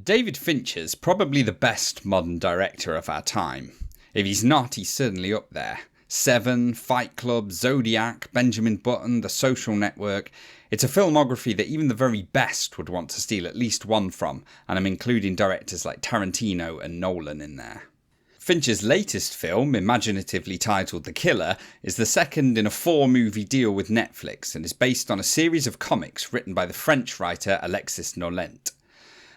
David Fincher's probably the best modern director of our time. If he's not, he's certainly up there. Seven, Fight Club, Zodiac, Benjamin Button, The Social Network. It's a filmography that even the very best would want to steal at least one from, and I'm including directors like Tarantino and Nolan in there. Fincher's latest film, imaginatively titled The Killer, is the second in a 4-movie deal with Netflix and is based on a series of comics written by the French writer Alexis Nolent.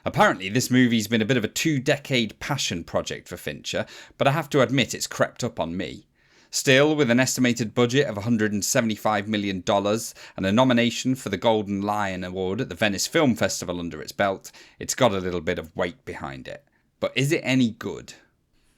Apparently this movie's been a bit of a 2-decade passion project for Fincher, but I have to admit it's crept up on me. Still, with an estimated budget of $175 million and a nomination for the Golden Lion Award at the Venice Film Festival under its belt, it's got a little bit of weight behind it. But is it any good?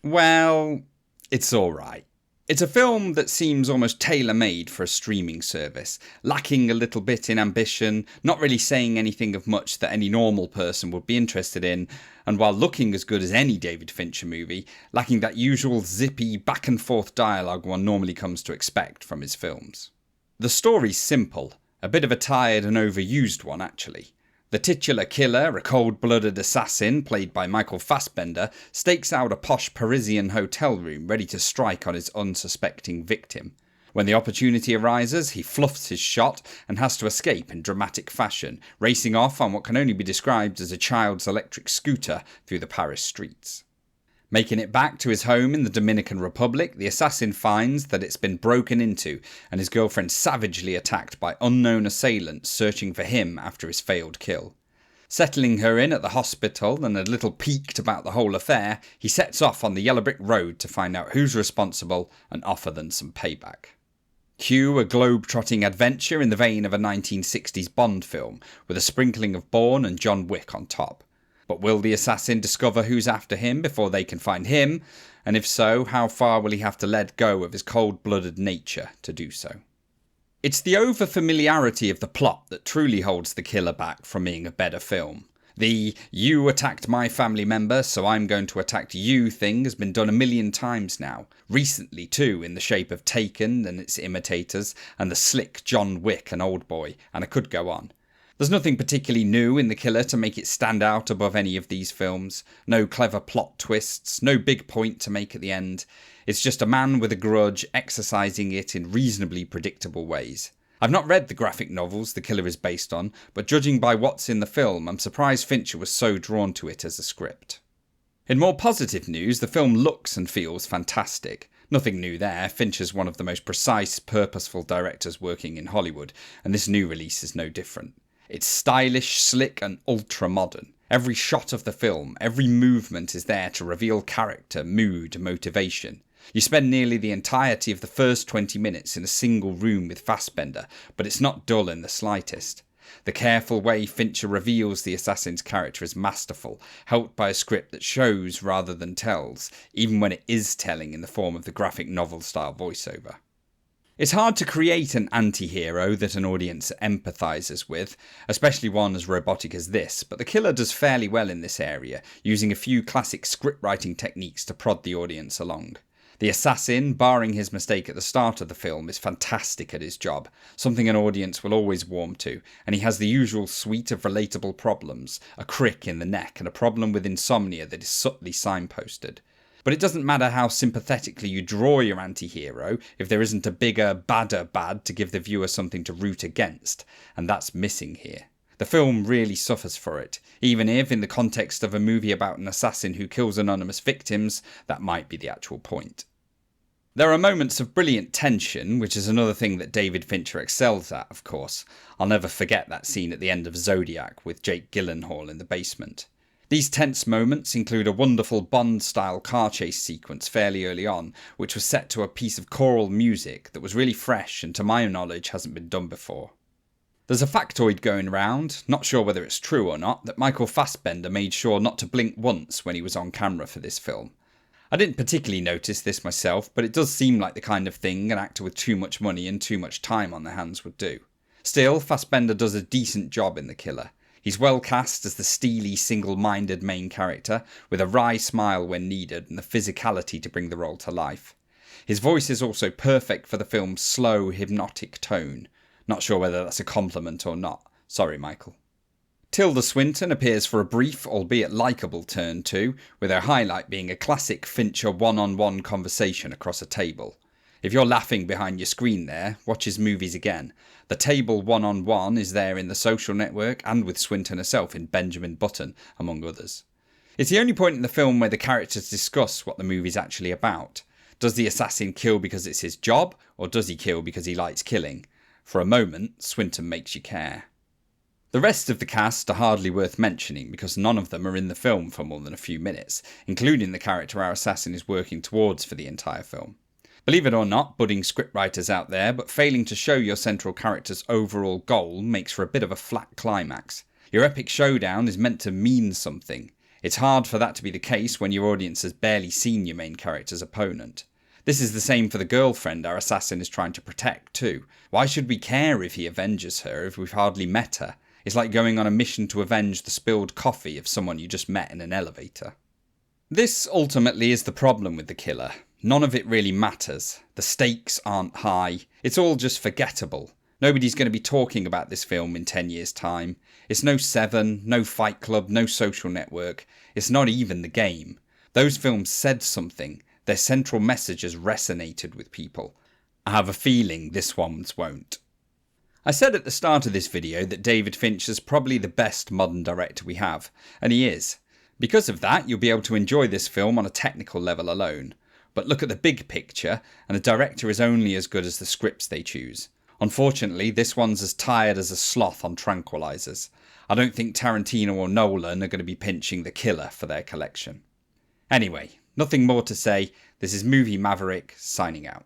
Well, it's alright. It's a film that seems almost tailor-made for a streaming service, lacking a little bit in ambition, not really saying anything of much that any normal person would be interested in, and while looking as good as any David Fincher movie, lacking that usual zippy back-and-forth dialogue one normally comes to expect from his films. The story's simple, a bit of a tired and overused one actually. The titular killer, a cold-blooded assassin played by Michael Fassbender, stakes out a posh Parisian hotel room ready to strike on his unsuspecting victim. When the opportunity arises, he fluffs his shot and has to escape in dramatic fashion, racing off on what can only be described as a child's electric scooter through the Paris streets. Making it back to his home in the Dominican Republic, the assassin finds that it's been broken into and his girlfriend savagely attacked by unknown assailants searching for him after his failed kill. Settling her in at the hospital and a little piqued about the whole affair, he sets off on the yellow brick road to find out who's responsible and offer them some payback. Cue a globe-trotting adventure in the vein of a 1960s Bond film, with a sprinkling of Bourne and John Wick on top. But will the assassin discover who's after him before they can find him? And if so, how far will he have to let go of his cold-blooded nature to do so? It's the over-familiarity of the plot that truly holds The Killer back from being a better film. The "you attacked my family member, so I'm going to attack you" thing has been done a million times now. Recently too, in the shape of Taken and its imitators, and the slick John Wick and Oldboy, and I could go on. There's nothing particularly new in The Killer to make it stand out above any of these films. No clever plot twists, no big point to make at the end. It's just a man with a grudge exercising it in reasonably predictable ways. I've not read the graphic novels The Killer is based on, but judging by what's in the film, I'm surprised Fincher was so drawn to it as a script. In more positive news, the film looks and feels fantastic. Nothing new there, Fincher's one of the most precise, purposeful directors working in Hollywood, and this new release is no different. It's stylish, slick and ultra-modern. Every shot of the film, every movement is there to reveal character, mood, motivation. You spend nearly the entirety of the first 20 minutes in a single room with Fassbender, but it's not dull in the slightest. The careful way Fincher reveals the assassin's character is masterful, helped by a script that shows rather than tells, even when it is telling in the form of the graphic novel-style voiceover. It's hard to create an anti-hero that an audience empathises with, especially one as robotic as this, but The Killer does fairly well in this area, using a few classic script-writing techniques to prod the audience along. The assassin, barring his mistake at the start of the film, is fantastic at his job, something an audience will always warm to, and he has the usual suite of relatable problems, a crick in the neck and a problem with insomnia that is subtly signposted. But it doesn't matter how sympathetically you draw your anti-hero if there isn't a bigger, badder bad to give the viewer something to root against, and that's missing here. The film really suffers for it, even if, in the context of a movie about an assassin who kills anonymous victims, that might be the actual point. There are moments of brilliant tension, which is another thing that David Fincher excels at, of course. I'll never forget that scene at the end of Zodiac with Jake Gyllenhaal in the basement. These tense moments include a wonderful Bond-style car chase sequence fairly early on, which was set to a piece of choral music that was really fresh and to my knowledge hasn't been done before. There's a factoid going around, not sure whether it's true or not, that Michael Fassbender made sure not to blink once when he was on camera for this film. I didn't particularly notice this myself, but it does seem like the kind of thing an actor with too much money and too much time on their hands would do. Still, Fassbender does a decent job in The Killer. He's well cast as the steely, single-minded main character, with a wry smile when needed and the physicality to bring the role to life. His voice is also perfect for the film's slow, hypnotic tone. Not sure whether that's a compliment or not. Sorry, Michael. Tilda Swinton appears for a brief, albeit likeable turn too, with her highlight being a classic Fincher one-on-one conversation across a table. If you're laughing behind your screen there, watch his movies again. The table one-on-one is there in The Social Network and with Swinton herself in Benjamin Button, among others. It's the only point in the film where the characters discuss what the movie's actually about. Does the assassin kill because it's his job, or does he kill because he likes killing? For a moment, Swinton makes you care. The rest of the cast are hardly worth mentioning because none of them are in the film for more than a few minutes, including the character our assassin is working towards for the entire film. Believe it or not, budding scriptwriters out there, but failing to show your central character's overall goal makes for a bit of a flat climax. Your epic showdown is meant to mean something. It's hard for that to be the case when your audience has barely seen your main character's opponent. This is the same for the girlfriend our assassin is trying to protect too. Why should we care if he avenges her if we've hardly met her? It's like going on a mission to avenge the spilled coffee of someone you just met in an elevator. This ultimately is the problem with The Killer. None of it really matters. The stakes aren't high. It's all just forgettable. Nobody's going to be talking about this film in 10 years' time. It's no Seven, no Fight Club, no Social Network. It's not even The Game. Those films said something. Their central messages resonated with people. I have a feeling this one's won't. I said at the start of this video that David Fincher's probably the best modern director we have, and he is. Because of that, you'll be able to enjoy this film on a technical level alone. But look at the big picture, and a director is only as good as the scripts they choose. Unfortunately, this one's as tired as a sloth on tranquilizers. I don't think Tarantino or Nolan are going to be pinching The Killer for their collection. Anyway, nothing more to say. This is Movie Maverick, signing out.